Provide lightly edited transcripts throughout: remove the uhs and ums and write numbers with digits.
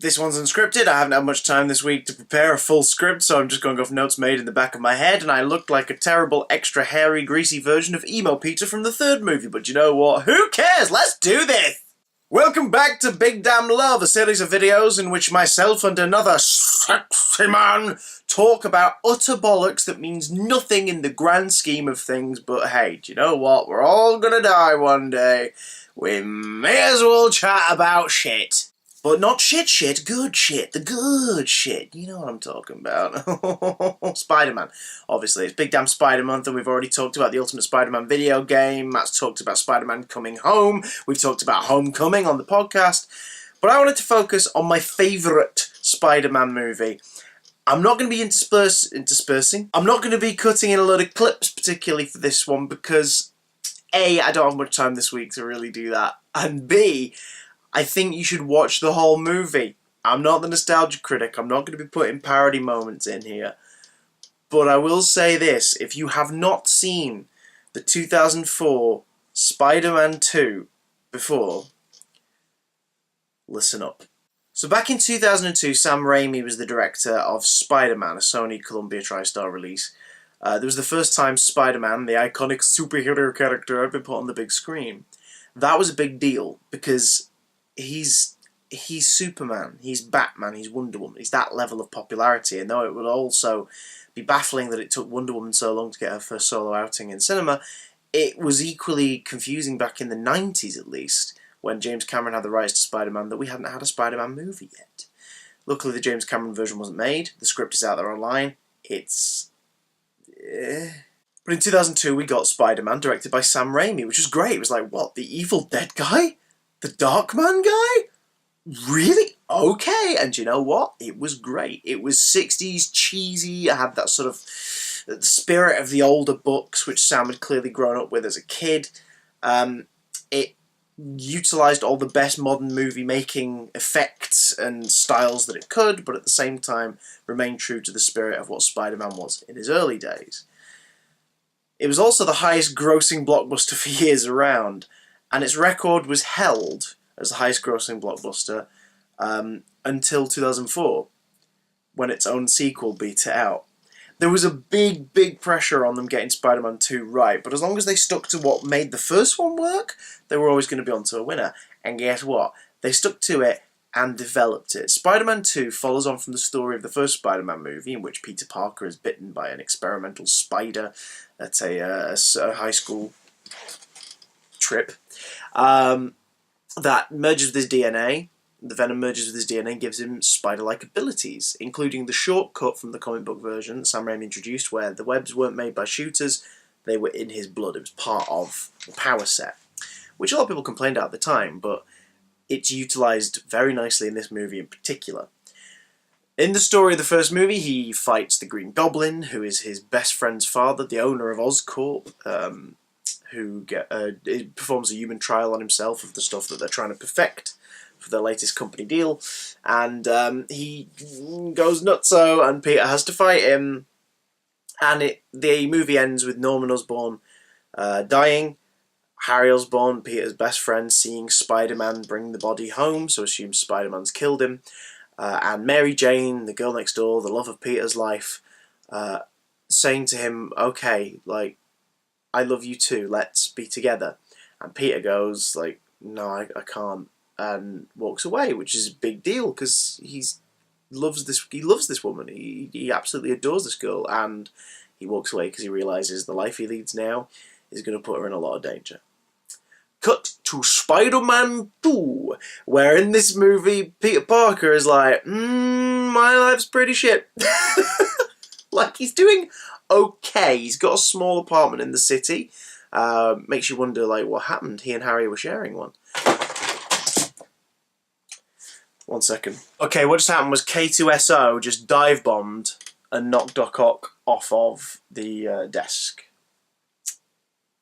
This one's unscripted. I haven't had much time this week to prepare a full script, so I'm just going off notes made in the back of my head, and I looked like a terrible, extra hairy, greasy version of Emo Peter from the third movie, but you know what? Who cares? Let's do this! Welcome back to Big Damn Love, a series of videos in which myself and another sexy man talk about utter bollocks that means nothing in the grand scheme of things, but hey, do you know what? We're all gonna die one day. We may as well chat about shit. But not shit, good shit, the good shit. You know what I'm talking about. Spider-Man. Obviously, it's Big Damn Spider Month, and we've already talked about the Ultimate Spider-Man video game. Matt's talked about Spider-Man coming home. We've talked about Homecoming on the podcast. But I wanted to focus on my favourite Spider-Man movie. I'm not going to be interspersing. I'm not going to be cutting in a load of clips, particularly for this one, because A, I don't have much time this week to really do that, and B, I think you should watch the whole movie. I'm not the nostalgia critic. I'm not going to be putting parody moments in here. But I will say this. If you have not seen the 2004 Spider-Man 2 before, listen up. So back in 2002, Sam Raimi was the director of Spider-Man, a Sony Columbia TriStar release. It was the first time Spider-Man, the iconic superhero character, had been put on the big screen. That was a big deal because he's Superman, he's Batman, he's Wonder Woman, he's that level of popularity, and though it would also be baffling that it took Wonder Woman so long to get her first solo outing in cinema, it was equally confusing back in the 90s at least, when James Cameron had the rights to Spider-Man, that we hadn't had a Spider-Man movie yet. Luckily the James Cameron version wasn't made, the script is out there online, it's... But in 2002 we got Spider-Man, directed by Sam Raimi, which was great. It was like, what, the Evil Dead guy? The Darkman guy? Really? Okay. And you know what? It was great. It was 60s cheesy. It had that sort of spirit of the older books, which Sam had clearly grown up with as a kid. It utilised all the best modern movie-making effects and styles that it could, but at the same time remained true to the spirit of what Spider-Man was in his early days. It was also the highest grossing blockbuster for years around, and its record was held as the highest grossing blockbuster until 2004, when its own sequel beat it out. There was a big pressure on them getting Spider-Man 2 right, but as long as they stuck to what made the first one work, they were always going to be onto a winner. And guess what? They stuck to it and developed it. Spider-Man 2 follows on from the story of the first Spider-Man movie, in which Peter Parker is bitten by an experimental spider at a high school trip. That merges with his DNA. The venom merges with his DNA and gives him spider-like abilities, including the shortcut from the comic book version that Sam Raimi introduced, where the webs weren't made by shooters, they were in his blood. It was part of the power set, which a lot of people complained at the time, but it's utilised very nicely in this movie in particular. In the story of the first movie, he fights the Green Goblin, who is his best friend's father, the owner of Oscorp, who performs a human trial on himself of the stuff that they're trying to perfect for their latest company deal, and he goes nutso, and Peter has to fight him, and the movie ends with Norman Osborn dying, Harry Osborn, Peter's best friend, seeing Spider-Man bring the body home, so assumes Spider-Man's killed him, and Mary Jane, the girl next door, the love of Peter's life, saying to him, okay, like, I love you too, let's be together. And Peter goes, like, no, I can't, and walks away, which is a big deal, because he loves this woman, he absolutely adores this girl, and he walks away because he realises the life he leads now is going to put her in a lot of danger. Cut to Spider-Man 2, where in this movie, Peter Parker is like, my life's pretty shit. Like, he's doing okay. He's got a small apartment in the city. Makes you wonder, like, what happened? He and Harry were sharing one. 1 second. Okay, what just happened was K2SO just dive-bombed and knocked Doc Ock off of the desk.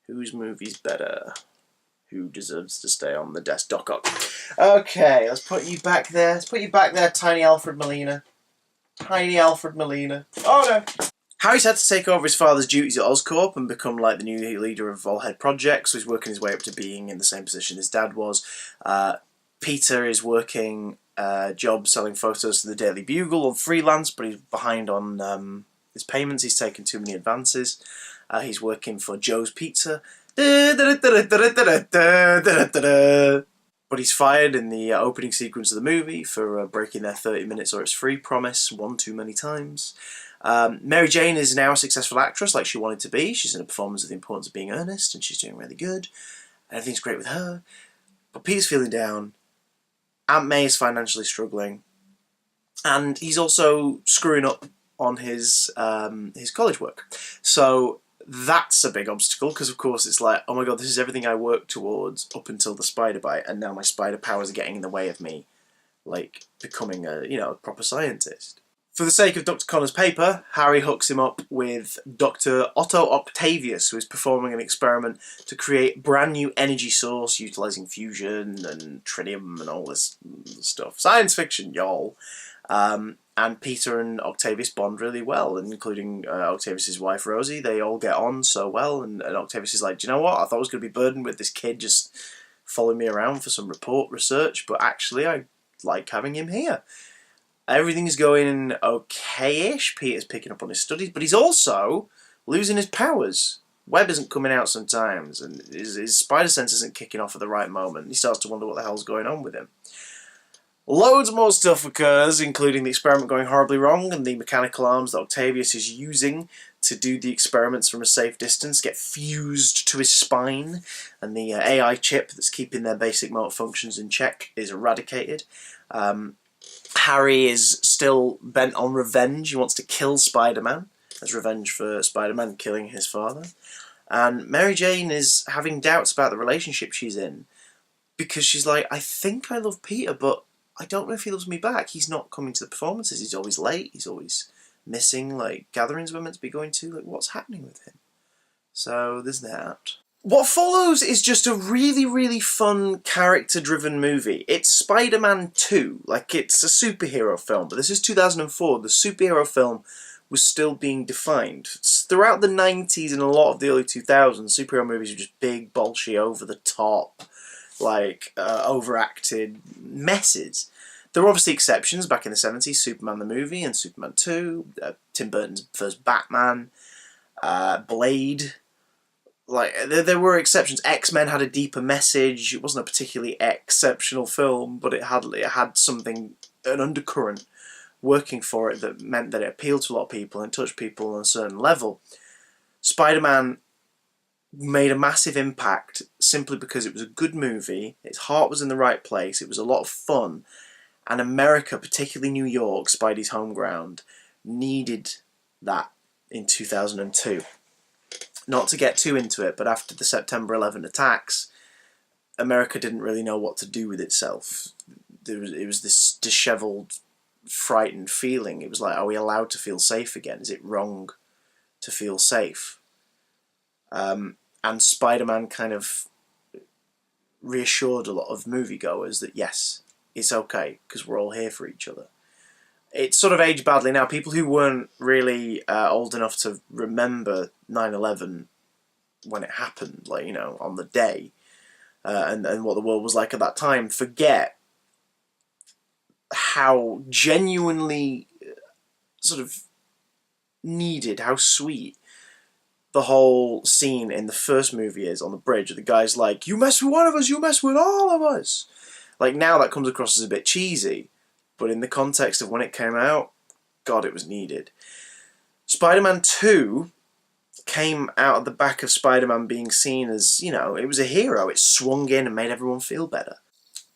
Whose movie's better? Who deserves to stay on the desk? Doc Ock. Okay, let's put you back there. Let's put you back there, Tiny Alfred Molina. Tiny Alfred Molina. Oh no! Harry's had to take over his father's duties at Oscorp and become like the new leader of all head projects, so he's working his way up to being in the same position his dad was. Peter is working job selling photos to the Daily Bugle on freelance, but he's behind on his payments. He's taken too many advances. He's working for Joe's Pizza. But he's fired in the opening sequence of the movie for breaking their 30 minutes or it's free promise one too many times. Mary Jane is now a successful actress like she wanted to be. She's in a performance of The Importance of Being Earnest, and she's doing really good. Everything's great with her. But Peter's feeling down. Aunt May is financially struggling. And he's also screwing up on his college work. So that's a big obstacle, because of course it's like, oh my god, this is everything I worked towards up until the spider bite, and now my spider powers are getting in the way of me, like, becoming a proper scientist. For the sake of Dr. Connor's paper, Harry hooks him up with Dr. Otto Octavius, who is performing an experiment to create a brand new energy source utilising fusion and tritium and all this stuff. Science fiction, y'all. And Peter and Octavius bond really well, including Octavius' wife Rosie. They all get on so well, and Octavius is like, do you know what? I thought I was going to be burdened with this kid just following me around for some research, but actually I like having him here. Everything's going okay-ish. Peter's picking up on his studies, but he's also losing his powers. Web isn't coming out sometimes, and his spider sense isn't kicking off at the right moment. He starts to wonder what the hell's going on with him. Loads more stuff occurs, including the experiment going horribly wrong, and the mechanical arms that Octavius is using to do the experiments from a safe distance get fused to his spine, and the AI chip that's keeping their basic motor functions in check is eradicated. Harry is still bent on revenge. He wants to kill Spider-Man as revenge for Spider-Man killing his father. And Mary Jane is having doubts about the relationship she's in, because she's like, I think I love Peter, but I don't know if he loves me back. He's not coming to the performances. He's always late. He's always missing, like, gatherings we're meant to be going to. Like, what's happening with him? So there's that. What follows is just a really, really fun, character-driven movie. It's Spider-Man 2. Like, it's a superhero film, but this is 2004. The superhero film was still being defined. Throughout the 90s and a lot of the early 2000s, superhero movies were just big, bolshy, over-the-top, like, overacted messes. There were obviously exceptions back in the 70s, Superman the movie and Superman 2, Tim Burton's first Batman, Blade. Like, there were exceptions. X-Men had a deeper message. It wasn't a particularly exceptional film, but it had something, an undercurrent working for it that meant that it appealed to a lot of people and touched people on a certain level. Spider-Man made a massive impact simply because it was a good movie, its heart was in the right place, it was a lot of fun, and America, particularly New York, Spidey's home ground, needed that in 2002. Not to get too into it, but after the September 11 attacks, America didn't really know what to do with itself. It was this dishevelled, frightened feeling. It was like, are we allowed to feel safe again? Is it wrong to feel safe? And Spider-Man kind of reassured a lot of moviegoers that yes, it's okay, because we're all here for each other. It's sort of aged badly now. People who weren't really old enough to remember 9/11 when it happened, like, you know, on the day, and what the world was like at that time, forget how genuinely sort of needed, how sweet the whole scene in the first movie is on the bridge. The guy's like, you mess with one of us, you mess with all of us. Like, now that comes across as a bit cheesy, but in the context of when it came out, God, it was needed. Spider-Man 2 came out of the back of Spider-Man being seen as, you know, it was a hero. It swung in and made everyone feel better.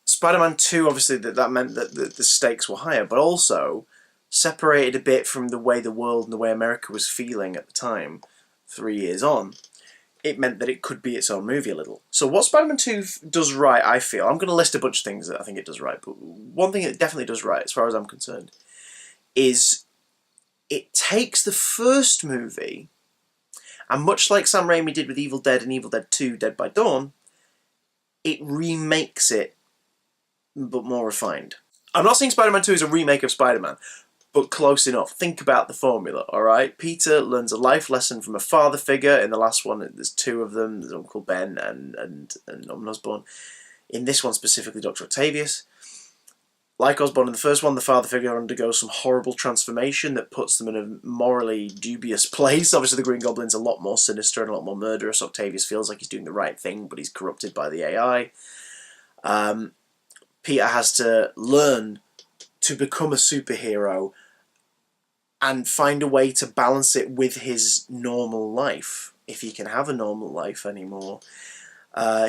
Spider-Man 2, obviously, that meant that the stakes were higher, but also separated a bit from the way the world and the way America was feeling at the time, 3 years on. It meant that it could be its own movie a little. So what Spider-Man 2 does right, I feel, I'm going to list a bunch of things that I think it does right, but one thing it definitely does right, as far as I'm concerned, is it takes the first movie, and much like Sam Raimi did with Evil Dead and Evil Dead 2, Dead by Dawn, it remakes it, but more refined. I'm not saying Spider-Man 2 is a remake of Spider-Man, but close enough. Think about the formula, alright? Peter learns a life lesson from a father figure. In the last one, there's two of them. There's Uncle Ben and Norman Osborn. In this one specifically, Dr. Octavius. Like Osborn in the first one, the father figure undergoes some horrible transformation that puts them in a morally dubious place. Obviously, the Green Goblin's a lot more sinister and a lot more murderous. Octavius feels like he's doing the right thing, but he's corrupted by the AI. Peter has to learn to become a superhero and find a way to balance it with his normal life, if he can have a normal life anymore.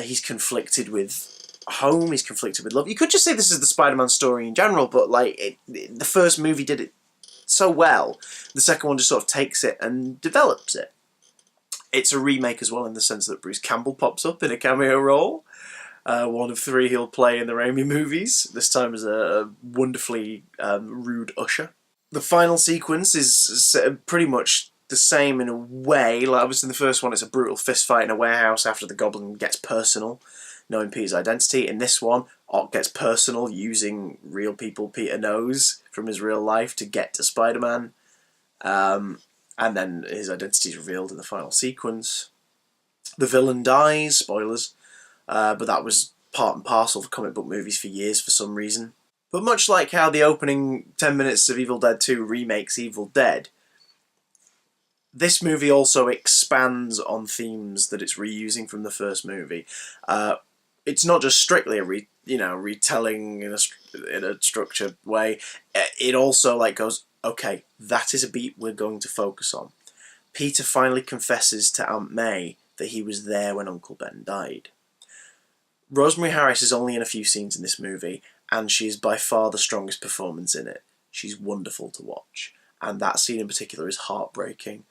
He's conflicted with home, he's conflicted with love. You could just say this is the Spider-Man story in general, but like the first movie did it so well, the second one just sort of takes it and develops it. It's a remake as well in the sense that Bruce Campbell pops up in a cameo role. One of 3 he'll play in the Raimi movies, this time as a wonderfully rude usher. The final sequence is pretty much the same in a way. Like obviously in the first one it's a brutal fist fight in a warehouse after the Goblin gets personal, knowing Peter's identity. In this one, Ock gets personal using real people Peter knows from his real life to get to Spider-Man. And then his identity is revealed in the final sequence. The villain dies, spoilers, but that was part and parcel of comic book movies for years for some reason. But much like how the opening 10 minutes of Evil Dead 2 remakes Evil Dead, this movie also expands on themes that it's reusing from the first movie. It's not just strictly a retelling in a structured way. It also like goes, okay, that is a beat we're going to focus on. Peter finally confesses to Aunt May that he was there when Uncle Ben died. Rosemary Harris is only in a few scenes in this movie, and she is by far the strongest performance in it. She's wonderful to watch, and that scene in particular is heartbreaking.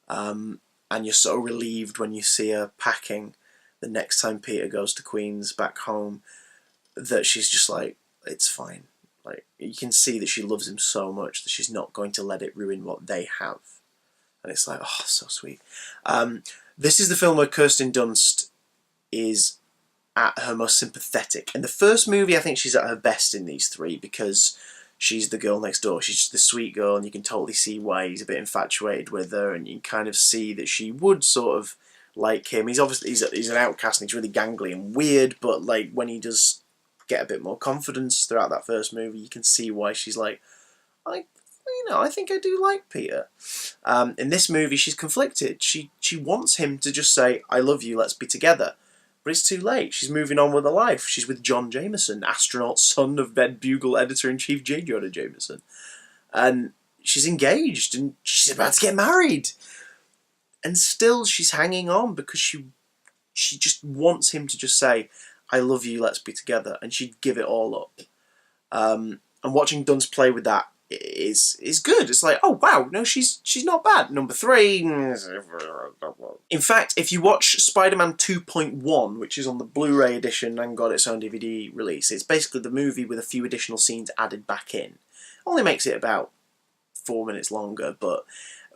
And you're so relieved when you see her packing the next time Peter goes to Queens back home, that she's just like, it's fine. Like, you can see that she loves him so much that she's not going to let it ruin what they have. And it's like, oh, so sweet. This is the film where Kirsten Dunst is at her most sympathetic. In the first movie, I think she's at her best in these 3 because she's the girl next door. She's just the sweet girl, and you can totally see why he's a bit infatuated with her, and you can kind of see that she would sort of like him. He's obviously he's an outcast and he's really gangly and weird, but like when he does get a bit more confidence throughout that first movie, you can see why she's like, I think I do like Peter. In this movie, she's conflicted. She wants him to just say, I love you, let's be together. But it's too late. She's moving on with her life. She's with John Jameson, astronaut, son of Ed Bugle editor-in-chief J. Jonah Jameson. And she's engaged, and she's about to get married. And still she's hanging on because she just wants him to just say, I love you, let's be together. And she'd give it all up. And watching Dunst play with that is good. It's like, oh wow, no, she's not bad. Number 3. In fact, if you watch Spider-Man 2.1, which is on the Blu-ray edition and got its own DVD release, it's basically the movie with a few additional scenes added back in. Only makes it about 4 minutes longer, but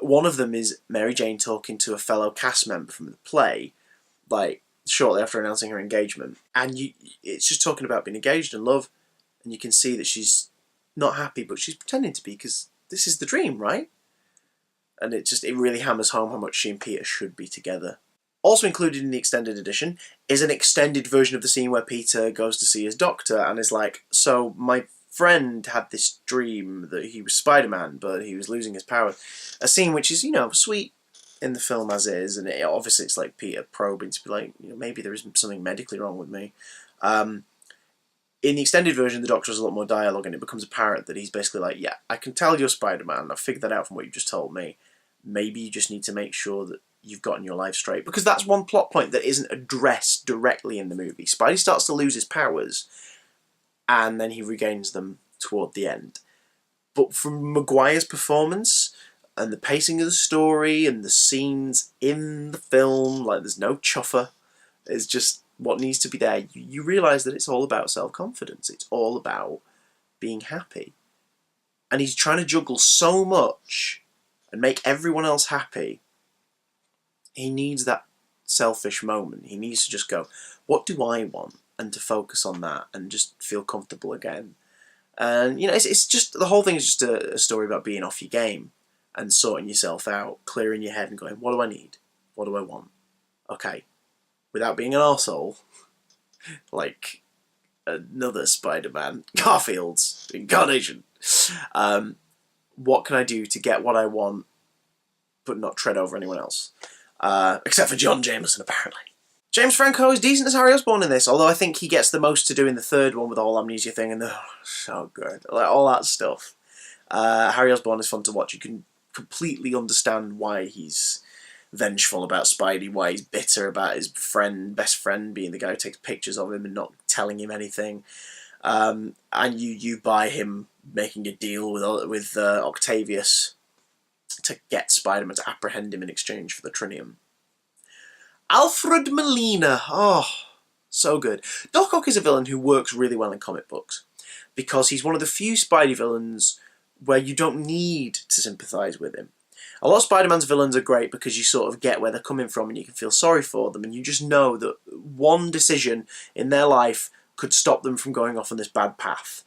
one of them is Mary Jane talking to a fellow cast member from the play, like shortly after announcing her engagement, and it's just talking about being engaged and love, and you can see that she's not happy, but she's pretending to be because this is the dream, right? And it really hammers home how much she and Peter should be together. Also included in the extended edition is an extended version of the scene where Peter goes to see his doctor and is like, so my friend had this dream that he was Spider-Man, but he was losing his power. A scene which is, sweet in the film as is, and obviously it's like Peter probing to be like, maybe there is something medically wrong with me. In the extended version, the Doctor has a lot more dialogue, and it becomes apparent that he's basically like, yeah, I can tell you're Spider-Man, I've figured that out from what you just told me. Maybe you just need to make sure that you've gotten your life straight. Because that's one plot point that isn't addressed directly in the movie. Spidey starts to lose his powers, and then he regains them toward the end. But from Maguire's performance, and the pacing of the story, and the scenes in the film, like there's no chuffer, it's just what needs to be there. You realise that it's all about self-confidence. It's all about being happy. And he's trying to juggle so much and make everyone else happy. He needs that selfish moment. He needs to just go, what do I want? And to focus on that and just feel comfortable again. And, it's just, the whole thing is just a story about being off your game and sorting yourself out, clearing your head and going, what do I need? What do I want? Okay. Without being an arsehole, like another Spider-Man, Garfield's incarnation. What can I do to get what I want, but not tread over anyone else? Except for John Jameson, apparently. James Franco is decent as Harry Osborn in this, although I think he gets the most to do in the third one with the whole amnesia thing, and so good. Like, all that stuff. Harry Osborn is fun to watch. You can completely understand why he's vengeful about Spidey, why he's bitter about his best friend being the guy who takes pictures of him and not telling him anything. And you buy him making a deal with Octavius to get Spider-Man to apprehend him in exchange for the Trinium. Alfred Molina, oh, so good. Doc Ock is a villain who works really well in comic books because he's one of the few Spidey villains where you don't need to sympathise with him. A lot of Spider-Man's villains are great because you sort of get where they're coming from and you can feel sorry for them, and you just know that one decision in their life could stop them from going off on this bad path.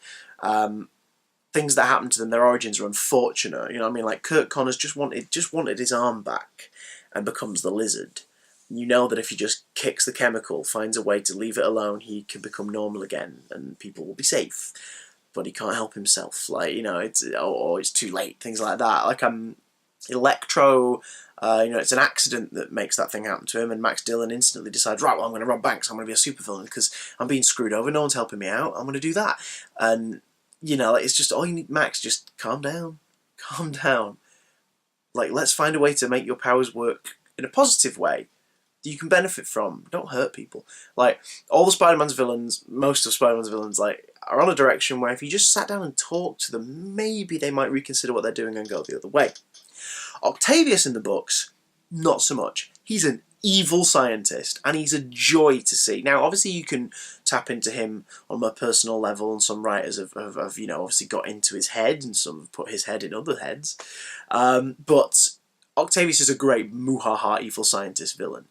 Things that happen to them, their origins are unfortunate. You know what I mean? Like Kurt Connors just wanted his arm back and becomes the Lizard. You know that if he just kicks the chemical, finds a way to leave it alone, he can become normal again and people will be safe. But he can't help himself. Like, you know, it's too late. Things like that. Like Electro, you know, it's an accident that makes that thing happen to him, and Max Dillon instantly decides, right, well, I'm going to rob banks. I'm going to be a supervillain because I'm being screwed over. No one's helping me out. I'm going to do that. And you know, it's just all you need, Max. Just calm down. Calm down. Like, let's find a way to make your powers work in a positive way that you can benefit from. Don't hurt people. Like, all the Spider-Man's villains, most of Spider-Man's villains, like, are on a direction where if you just sat down and talked to them, maybe they might reconsider what they're doing and go the other way. Octavius in the books, not so much. He's an evil scientist, and he's a joy to see. Now, obviously, you can tap into him on a personal level, and some writers have you know, obviously got into his head, and some have put his head in other heads. But Octavius is a great muhaha evil scientist villain.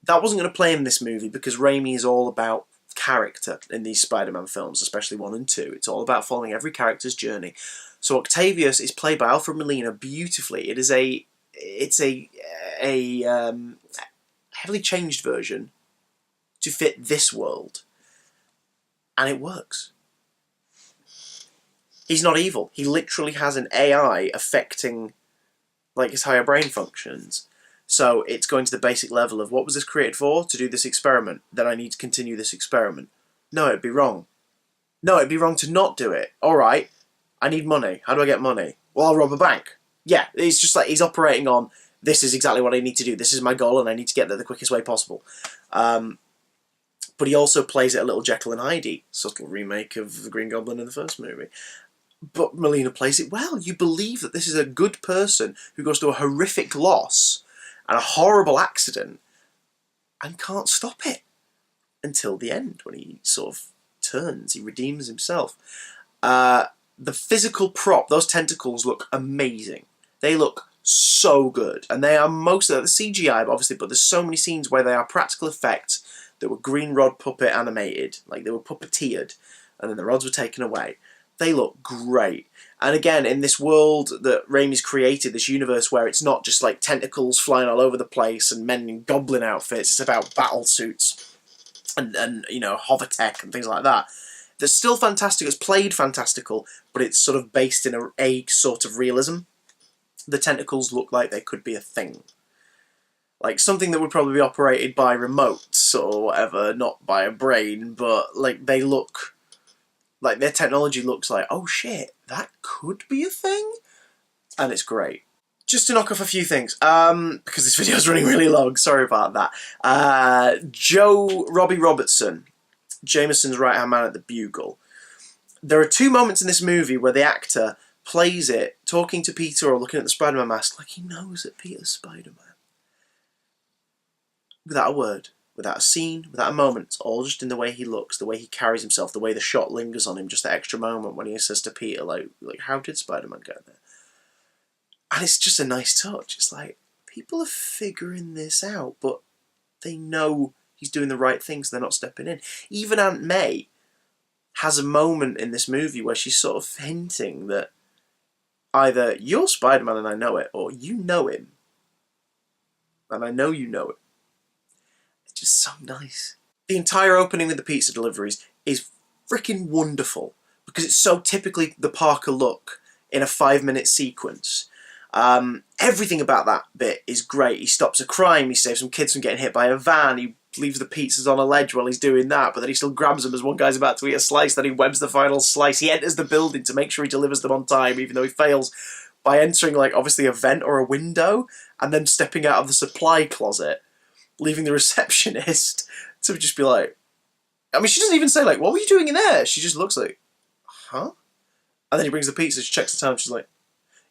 That wasn't going to play in this movie because Raimi is all about character in these Spider-Man films, especially 1 and 2. It's all about following every character's journey. So Octavius is played by Alfred Molina beautifully. It's a heavily changed version to fit this world, and it works. He's not evil. He literally has an AI affecting like his higher brain functions. So it's going to the basic level of, what was this created for? To do this experiment. Then I need to continue this experiment. No, it'd be wrong. No, it'd be wrong to not do it. Alright, I need money. How do I get money? Well, I'll rob a bank. Yeah, it's just like he's operating on, this is exactly what I need to do. This is my goal and I need to get there the quickest way possible. But he also plays it a little Jekyll and Hyde, subtle remake of the Green Goblin in the first movie. But Molina plays it well. You believe that this is a good person who goes through a horrific loss and a horrible accident and can't stop it until the end when he sort of turns, he redeems himself. The physical prop, those tentacles look amazing. They look so good, and they are most of the CGI, obviously, but there's so many scenes where they are practical effects that were green rod puppet animated, like they were puppeteered, and then the rods were taken away. They look great. And again, in this world that Raimi's created, this universe where it's not just like tentacles flying all over the place and men in goblin outfits, it's about battle suits and you know, hover tech and things like that. They're still fantastic, it's played fantastical, but it's sort of based in a sort of realism. The tentacles look like they could be a thing. Like something that would probably be operated by remotes or whatever, not by a brain, but like they look... like their technology looks like, oh shit, that could be a thing? And it's great. Just to knock off a few things, because this video is running really long, sorry about that. Robbie Robertson, Jameson's right-hand man at the Bugle. There are 2 moments in this movie where the actor plays it, talking to Peter or looking at the Spider-Man mask, like he knows that Peter's Spider-Man. Without a word. Without a scene, without a moment, it's all just in the way he looks, the way he carries himself, the way the shot lingers on him, just that extra moment when he says to Peter, like how did Spider-Man get there? And it's just a nice touch. It's like, people are figuring this out, but they know he's doing the right things, so they're not stepping in. Even Aunt May has a moment in this movie where she's sort of hinting that either you're Spider-Man and I know it, or you know him, and I know you know it. Just so nice. The entire opening with the pizza deliveries is freaking wonderful because it's so typically the Parker look in a 5-minute sequence. Everything about that bit is great. He stops a crime, he saves some kids from getting hit by a van, he leaves the pizzas on a ledge while he's doing that, but then he still grabs them as one guy's about to eat a slice, then he webs the final slice. He enters the building to make sure he delivers them on time, even though he fails, by entering, like, obviously a vent or a window, and then stepping out of the supply closet, leaving the receptionist to just be like... I mean, she doesn't even say, like, what were you doing in there? She just looks like, huh? And then he brings the pizza, she checks the time, she's like,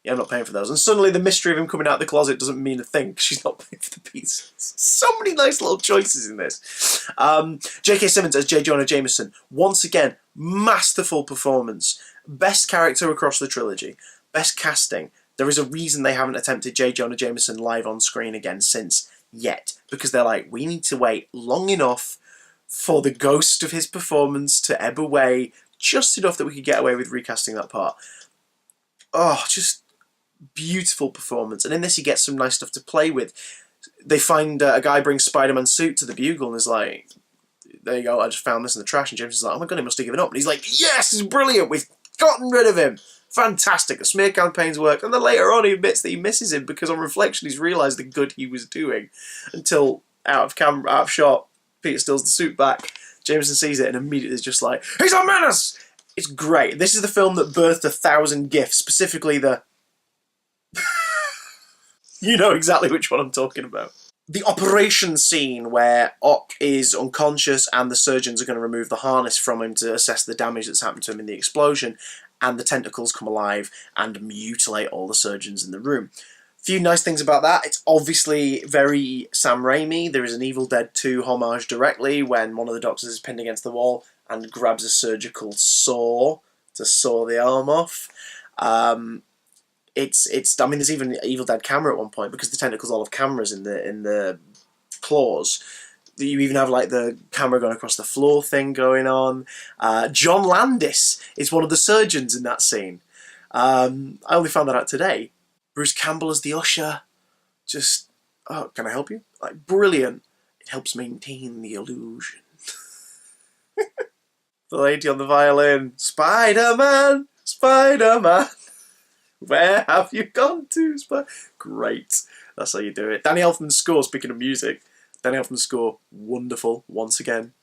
yeah, I'm not paying for those. And suddenly the mystery of him coming out of the closet doesn't mean a thing. She's not paying for the pizzas. So many nice little choices in this. J.K. Simmons as J. Jonah Jameson. Once again, masterful performance. Best character across the trilogy. Best casting. There is a reason they haven't attempted J. Jonah Jameson live on screen again since yet. Because they're like, we need to wait long enough for the ghost of his performance to ebb away. Just enough that we could get away with recasting that part. Oh, just... beautiful performance, and in this he gets some nice stuff to play with. They find a guy brings Spider-Man's suit to the Bugle and is like, there you go, I just found this in the trash, and James is like, oh my god, he must have given up, and he's like, yes, it's brilliant, we've gotten rid of him, fantastic, the smear campaign's worked. And then later on he admits that he misses him because on reflection he's realised the good he was doing, until out of shot, Peter steals the suit back, Jameson sees it and immediately is just like, he's a menace! It's great. This is the film that birthed 1,000 gifs, specifically the you know exactly which one I'm talking about. The operation scene where Ock is unconscious and the surgeons are going to remove the harness from him to assess the damage that's happened to him in the explosion, and the tentacles come alive and mutilate all the surgeons in the room. A few nice things about that. It's obviously very Sam Raimi. There is an Evil Dead 2 homage directly when one of the doctors is pinned against the wall and grabs a surgical saw to saw the arm off. I mean, there's even an Evil Dead camera at one point because the tentacles all have cameras in the claws. You even have like the camera going across the floor thing going on. John Landis is one of the surgeons in that scene. I only found that out today. Bruce Campbell as the usher. Just, oh, can I help you? Like, brilliant. It helps maintain the illusion. The lady on the violin. Spider-Man! Spider-Man! Where have you gone to? Great. That's how you do it. Danny Elfman's score, speaking of music, Danny Elfman's score, wonderful, once again.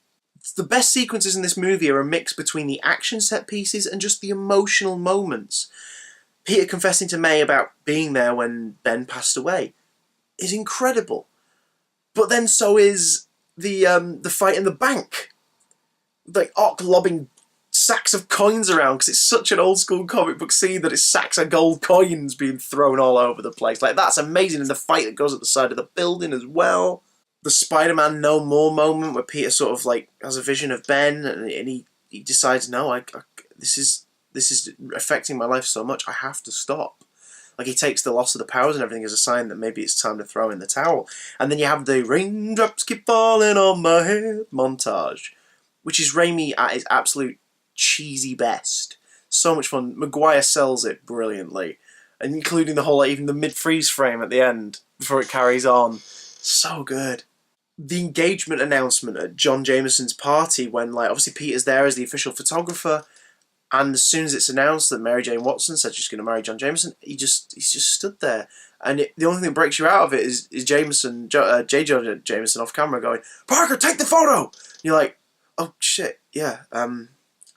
The best sequences in this movie are a mix between the action set pieces and just the emotional moments. Peter confessing to May about being there when Ben passed away is incredible. But then so is the fight in the bank. Like, Ock lobbing sacks of coins around because it's such an old school comic book scene that it's sacks of gold coins being thrown all over the place. Like, that's amazing. And the fight that goes at the side of the building as well. The Spider-Man No More moment where Peter sort of like has a vision of Ben and he decides, no, this is affecting my life so much, I have to stop. Like, he takes the loss of the powers and everything as a sign that maybe it's time to throw in the towel. And then you have the raindrops keep falling on my head montage, which is Raimi at his absolute cheesy best. So much fun. Maguire sells it brilliantly, and including the whole, like, even the mid-freeze frame at the end before it carries on. So good. The engagement announcement at John Jameson's party when, like, obviously Peter's there as the official photographer, and as soon as it's announced that Mary Jane Watson said she's going to marry John Jameson, he's just stood there, and the only thing that breaks you out of it is Jameson, J. Jonah Jameson off camera going, "Parker, take the photo!" And you're like, oh shit, yeah, and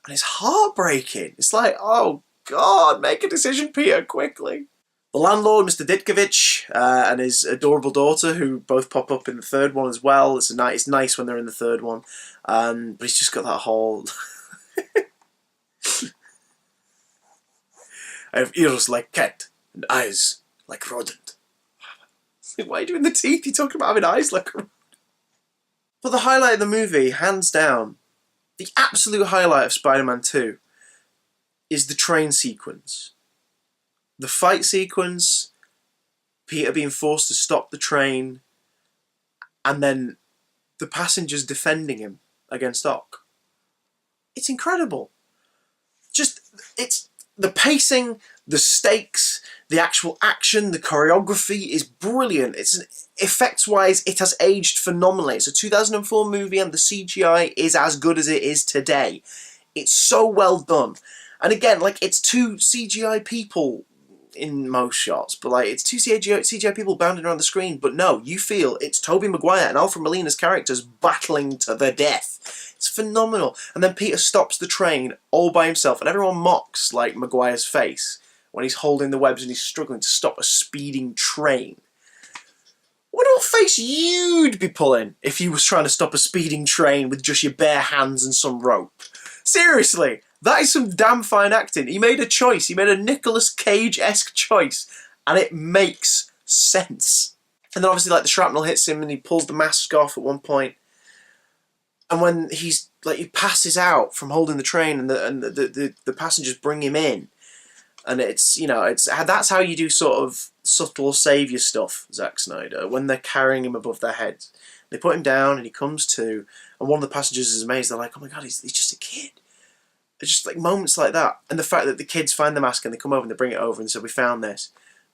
it's heartbreaking. It's like, oh god, make a decision, Peter, quickly. The landlord, Mr. Ditkovich, and his adorable daughter, who both pop up in the third one as well. It's nice when they're in the third one, but he's just got that whole... I have ears like cat and eyes like rodent. Why are you doing the teeth? You're talking about having eyes like a rodent. But the highlight of the movie, hands down, the absolute highlight of Spider-Man 2 is the train sequence. The fight sequence, Peter being forced to stop the train, and then the passengers defending him against Ock. It's incredible. Just, it's the pacing, the stakes, The actual action, the choreography is brilliant. Effects-wise, it has aged phenomenally. It's a 2004 movie and the CGI is as good as it is today. It's so well done. And again, like, it's two CGI people in most shots, but like, it's two CGI people bounding around the screen, but no, you feel it's Tobey Maguire and Alfred Molina's characters battling to the death. It's phenomenal. And then Peter stops the train all by himself, and everyone mocks, like, Maguire's face when he's holding the webs and he's struggling to stop a speeding train. Wonder what face you'd be pulling if you was trying to stop a speeding train with just your bare hands and some rope. Seriously, that is some damn fine acting. He made a choice. He made a Nicolas Cage-esque choice, and it makes sense. And then obviously, like, the shrapnel hits him and he pulls the mask off at one point. And when he's, like, he passes out from holding the train and the passengers bring him in. And it's, you know, that's how you do sort of subtle saviour stuff, Zack Snyder, when they're carrying him above their heads. They put him down and he comes to, and one of the passengers is amazed. They're like, oh my god, he's just a kid. It's just like moments like that. And the fact that the kids find the mask and they come over and they bring it over and say, we found this.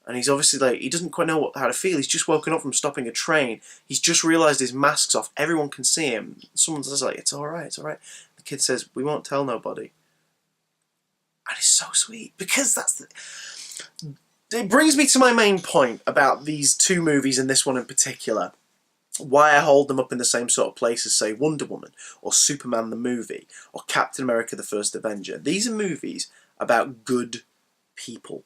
And he's obviously like, he doesn't quite know how to feel. He's just woken up from stopping a train. He's just realised his mask's off. Everyone can see him. Someone says, like, it's alright, it's alright. The kid says, we won't tell nobody. And it's so sweet, because it brings me to my main point about these two movies and this one in particular. Why I hold them up in the same sort of place as, say, Wonder Woman, or Superman the movie, or Captain America the First Avenger. These are movies about good people.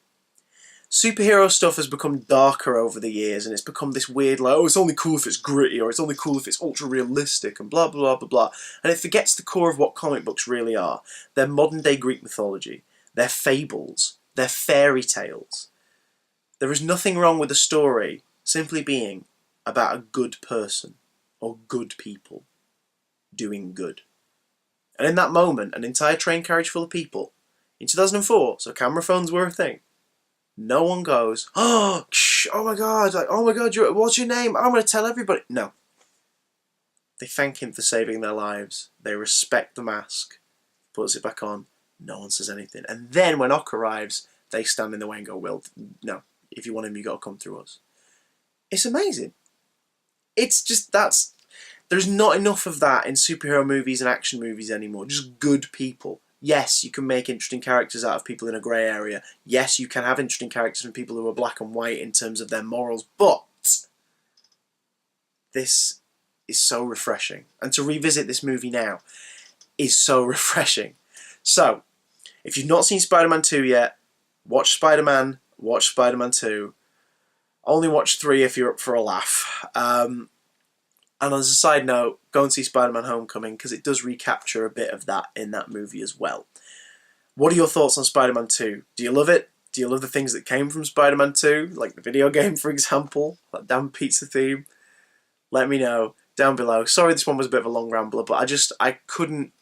Superhero stuff has become darker over the years, and it's become this weird, like, oh, it's only cool if it's gritty, or it's only cool if it's ultra-realistic, and blah, blah, blah, blah, blah. And it forgets the core of what comic books really are. They're modern-day Greek mythology. They're fables. They're fairy tales. There is nothing wrong with a story simply being about a good person, or good people, doing good. And in that moment, an entire train carriage full of people, in 2004, so camera phones were a thing, no one goes, oh my god, like, oh my god, what's your name? I'm going to tell everybody. No. They thank him for saving their lives. They respect the mask. Puts it back on. No one says anything. And then when Ock arrives, they stand in the way and go, well, no, if you want him, you got to come through us. It's amazing. It's just, there's not enough of that in superhero movies and action movies anymore. Just good people. Yes, you can make interesting characters out of people in a grey area. Yes, you can have interesting characters from people who are black and white in terms of their morals. But this is so refreshing. And to revisit this movie now is so refreshing. So, if you've not seen Spider-Man 2 yet, watch Spider-Man, watch Spider-Man 2. Only watch 3 if you're up for a laugh. And as a side note, go and see Spider-Man Homecoming, because it does recapture a bit of that in that movie as well. What are your thoughts on Spider-Man 2? Do you love it? Do you love the things that came from Spider-Man 2? Like the video game, for example? That damn pizza theme? Let me know down below. Sorry this one was a bit of a long rambler, but I couldn't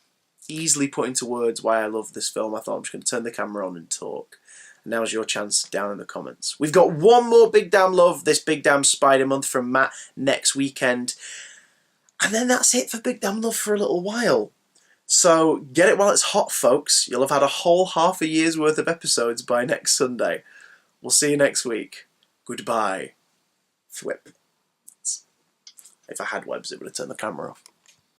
easily put into words why I love this film. I thought I'm just going to turn the camera on and talk. And now's your chance down in the comments. We've got one more Big Damn Love, this Big Damn Spider Month from Matt next weekend. And then that's it for Big Damn Love for a little while. So get it while it's hot, folks. You'll have had a whole half a year's worth of episodes by next Sunday. We'll see you next week. Goodbye. Thwip. If I had webs, it would have turned the camera off.